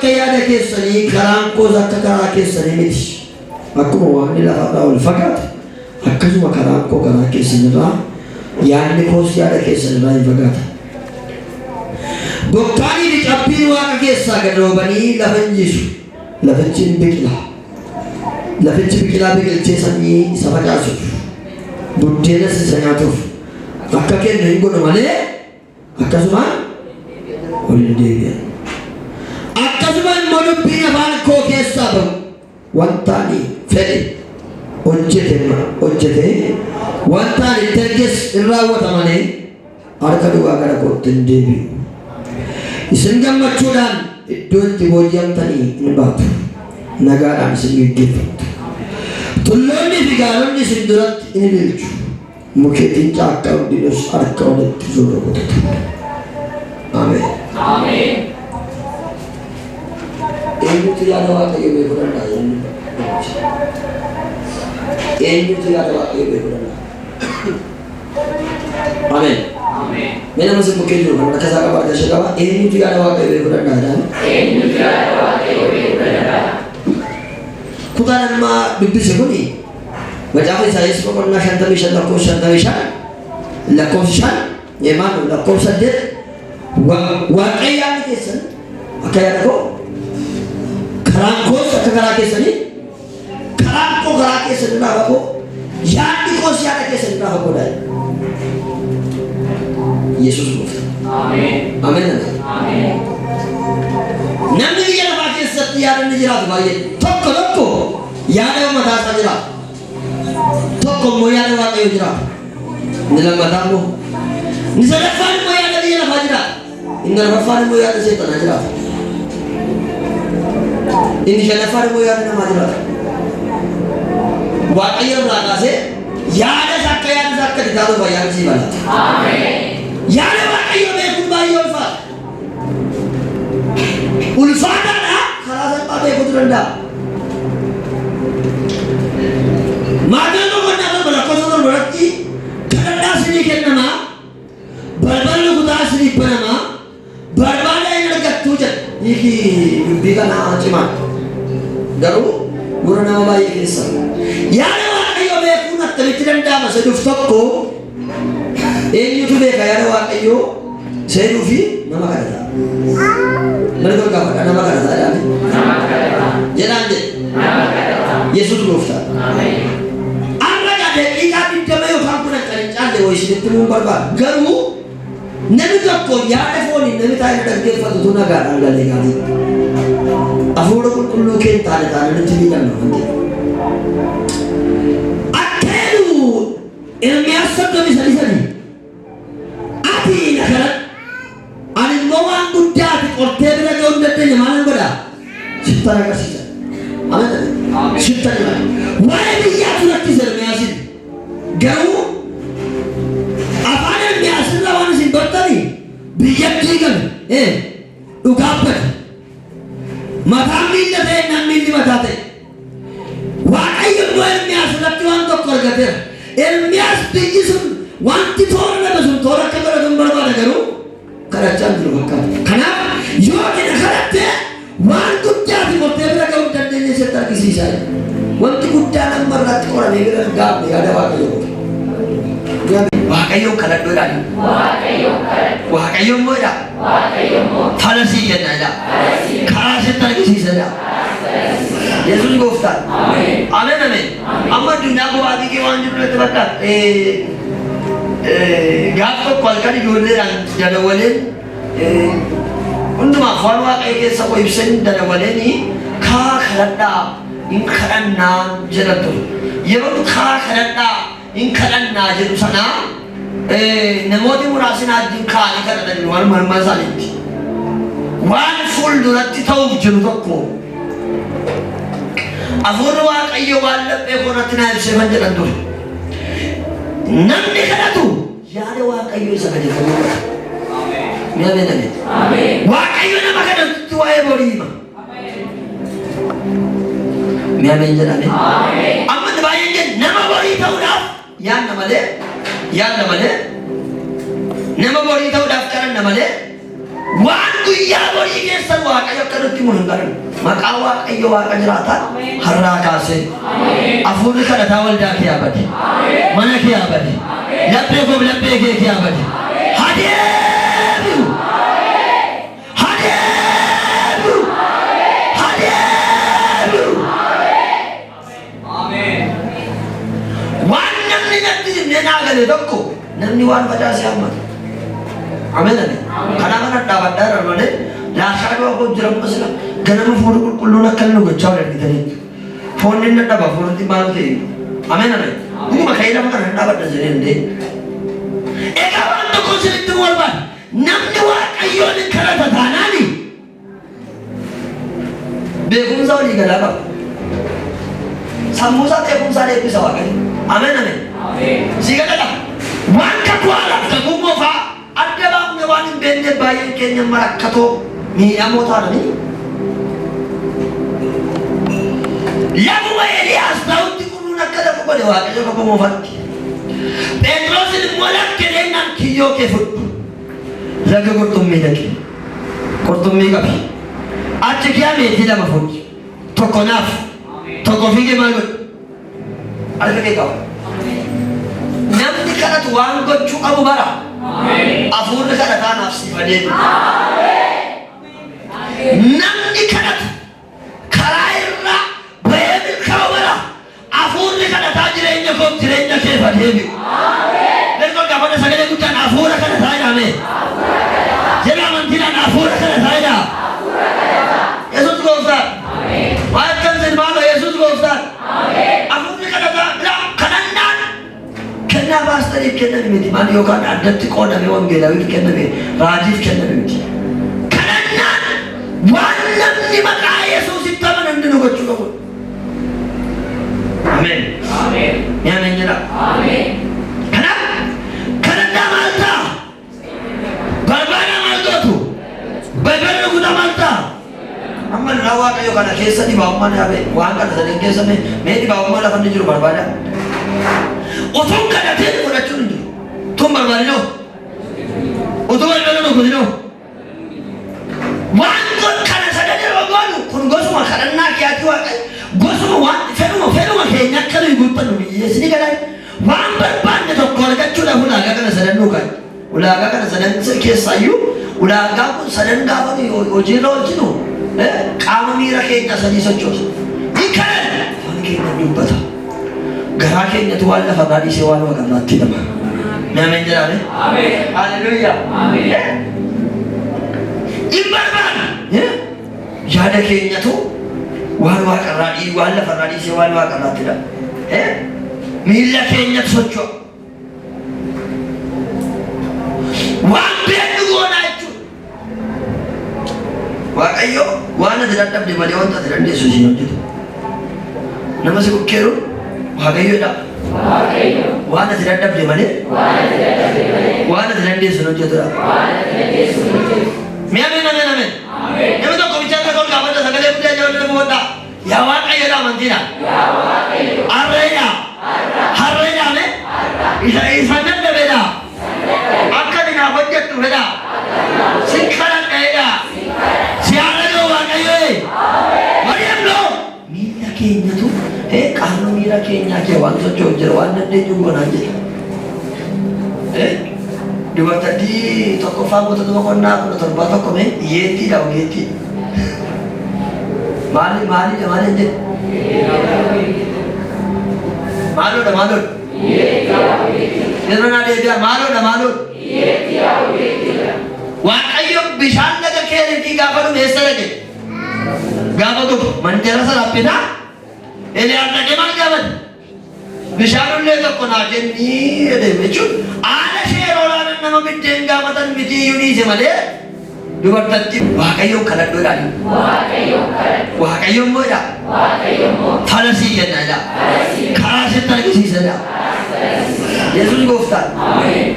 Kaya ada kesani karangko zakka kara kesani miti. Aku mau ni lah tahu fakat. Aku cuma karangko kara kesani lah. Yang ni kosi ada kesani lah fakat. Bukan di capi wak kesah kedobani lawan Yesus. Lawan cin biklah. Lawan cin biklah bikil cesani sama jasu. Budaya sesanya tu. Aku kena ingat mana? Aku cuma oleh dia. Akazuman modu pina bal ko kesa ba wantani fede ojjete wantani terges irrawata mane arkadu agara ko tendebi isengam machudan idon tibojam tani nibatu nagara singi gitu tulloni figaronni sindurat inilchu muketin chakka dinus arkawde tizuro amen amen. Ini tidak ada waktu yang berkurang lain. Ini tidak ada waktu yang berkurang. Amin. Amin. Mana masih mungkin juga kalau kita cakap pada siapa? Ini tidak ada waktu yang berkurang lain. Ini tidak ada waktu yang berkurang lain. Kita nama bibir sebuni. Macam saya sebut pernah shantawishan, lakosan, yeman, lakosan dia. Wakayang kesan, wakayang ko. Karangko sakara kesani karangko kara kesani na bako yani ko siya kesani na bako dai Yesus mo amen amen amen namni ya ba ke satya ne jira bhai tokko yada mata sa jira tokko mo yada ba ke jira nilang mata mo nisala fan mo yada jira bhajira ingar fan mo yada se tan jira ini jalan faru yang nama jelas. Wakayam lada se, yada sakyan sakya ditaruh bayar jiwa. Amin. Yada wakayam ekun bayi ulfat. Ulfat ada, khalasan pada ekun rendah. Macam tu kan ada berlaku berarti kerana sedikit nama, berbalik kuda sedikit nama, berbalik yang dekat tujuan. Iki bikin nama cuma. Garu guru nama bayi kisah. Yada wakayo bekunat terlihat dah masa duftakku. Ini tu beka yada wakayo saya dufi nama kata. Mereka kata nama kata ada. Nama kata. Jangan deh. Nama kata. Yesus dufta. Amin. Anda ada ikat di dalam yang kamu nak cari cari wajib itu berapa. Garu nabi takko yada phone nabi tahu ada dia fatu naga anda lekali. Affordable kullu ke tare nanti kan nanti. Akelu ilmu asal tu misal. Ati nak ani mawang budaya di order lagi order tu mana berada? Cipta kasih. Amin. Cipta ni. Wahai dia tu nak kisah measin. Garu apa yang measin lawan si bertani. Bijak jikan. Ugapat. Matamil na tayo namil di matate. Wakayong mo elmias latuan to korgate. Elmias tigisun wanti thora na basun thora kagara dumbar bana garu. Karachan dulu bakal. Karena yo kena karate wan kutya di motebra kau tadenya setar kisi saya. Wanti kutya number rat orang negara gap ada wakayo. Wakayo karat doran. Wakayo mo ya. Thalasi jana ya. Karasi tadi sih saja. Yesus gofta. Amin. Amin amin. Amma dunia ko adi ke wanjur le takat. Gap ko kolkari jole ran jana wale. Unduma farwa ke sabo ibsen jana wale ni kha kharada in kharanna janatul. Yero kha kharada in kharanna jadu sana. Namodi murasina din kha ni kharada ni wan masaliti. One full durati tahu jurukku. Afuru wakayo wala pe konatina se manjalan tu. Namni kana tu. Yada wakayo sa kanya tu. Amen. Amen. Amen. Wakayo na makana tu ay borima. Mi'ameen jedhame. Amma baay'een jedhe nama borii ta'uudhaaf yaadna malee nama borii ta'uudhaaf kadhanna malee waan guyyaa borii keessan Waaqayyo akka nutti himu hin galan. Maqaa Waaqayyo Waaqa jiraataa har'aa kaasee hafuurri kadhataa waldaa kee abade, mana kee abade, laphee koo laphee kee abade. Hadeebi'u waan namni natti himne naa gale tokko namni waan facaasee hammata. Ameen. Kanaaf ana dhaabadhaa irra malee laashaa dhawaa koo jira masila ganama fuudhu qulqulluun akka inni gochaa wal argitanii foonni inni dhaba foonni maal ta'e. Ameen. Dhuguma ka'ee lafa kana dhaabadha jedhee hundee. Egaa waan tokko sirriitti walbaan namni Waaqayyoon kadhata taanaani beekumsa walii galaa qaba. Sammuusaa beekumsaa eebbisa Waaqayyo. Ameen. Si kadhata waan kakuu haalaaf kakuu moofaa adda baafne waan hin beekne baay'een keenya marakkatoo miidhamoo taananii lafuma Eliyaas ta'utti qulluun akka lafa godhe Waaqayyo kakuu moofatti. Phexrosin immoo lakkeennaan kiyyoo kee fudhu laga qurxummii dhaqe qurxummii qabi achi kiyaa meetii lama fudhi tokko naaf tokko fiigee maal godhu harka kee qaba. Namni kadhatu waan gochuu qabu bara. Hafuurri kadhataa naaf siif adeemu. Namni kadhatu karaa irraa bahee milkaa'u bara. Hafuurri kadhataa jireenya koo jireenya keef adeemu. Leerkoon gaafata sagalee guddaan hafuura kadhataa jedhame. Jedha amantiidhaan hafuura kadhataa jedha. Yesuus gooftaan. Waa akkam silmaanoo Yesuus gooftaan. Hafuurri kadhataa kadhannaan kennaa baastaniif kenname miti maal yookaan addatti qoodame wangeelawiif kenname raajiif kenname miti. Kadhannaan waan namni maqaa Yesuusitti amanan hundinuu gochuu qabu. Ameen. Mi'ameen jedha. Kanaaf kadhannaa maal ta'a? Barbaada maal gootu? Balballi guutaa maal ta'a? Amma nana Waaqayyo kana keessa dhibaa'ummaan yaabee waan kana sadeen keessa mee dhibaa'ummaa lafa inni jiru barbaada? Utuun kadhatee fudhachuun hin jiru. Tun barbaadinoo. Utuu balballi guutinoo. Waan kana sadan yeroo goonu kun gosuma kadhannaa kiyyaatti Waaqayyo gosuma waan fedhuma keenya akka nuyi guuttannu biyyeessini galan waan barbaanne tokko argachuudhaaf ulaagaa kana sadan nuuqan. Ulaagaa kana sadan keessaayyuu ulaagaa kun sadan gaafa hojiirra oolchinu qaama miira keenya sadii sochoosa. Hiikan afaan keenya dubbata. Garaa keenyatu waan lafa irraa dhiisee waan Waaqa irraatti hidhama. Mi'ameen jedhame. Haleluuyaa. Hin barbaadu. Yaada keenyatu waan Waaqa irraa waan lafa irraa dhiisee waan Waaqa irraatti hidhama. Miila keenyatu socho'a. Waan beeknu goonaa jechuudha. Waaqayyo waan ati dadhabde malee wanta ati dandeessu isin hojjetu. Nama si bukkeeru Waaqayyoodha. Waan ati dadhabde malee waan ati dandeessu hojjetudha. Mi'ameen. Nama tokko bichaa takka ol gaafadha sagalee guddaa jabaatee nama godhaa. Yaa Waaqayyoodha amantiidha. Harreedha isa dadhabeedha. Akka dinaaf hojjettu fedha. Si kadhadheedha. Si haadha Waaqayyoo. Mari'amnoo. Miila keenyatu qaama miira keenyaa kee waan socho'u jira waan dandeenyu goonaan jedha. Dubartii tokkoffaa gootota boqonnaa 17 mee hiyyeettiidha ogeettii. Maali jedhe? Maaloodha. Yeroo deebi'a maaloodha. Waaqayyo bishaan laga keeriitii gaafa dhume eessa dhaqe? Gaafa tokko manteera salaappinaa Eliyaas dhaqee maal gaafate? Bishaan ullee tokko naa kennii jedhame jechuun haala seeroo laalan nama biddeen gaafatan miti iyyuu dhiise malee dubartatti Waaqayyoon kadhadhuudhaan Waaqayyoon moo'edha. Fala sii kennaadha. Karaa sitti argisiisadha. Yesuus gooftaan. Ameen.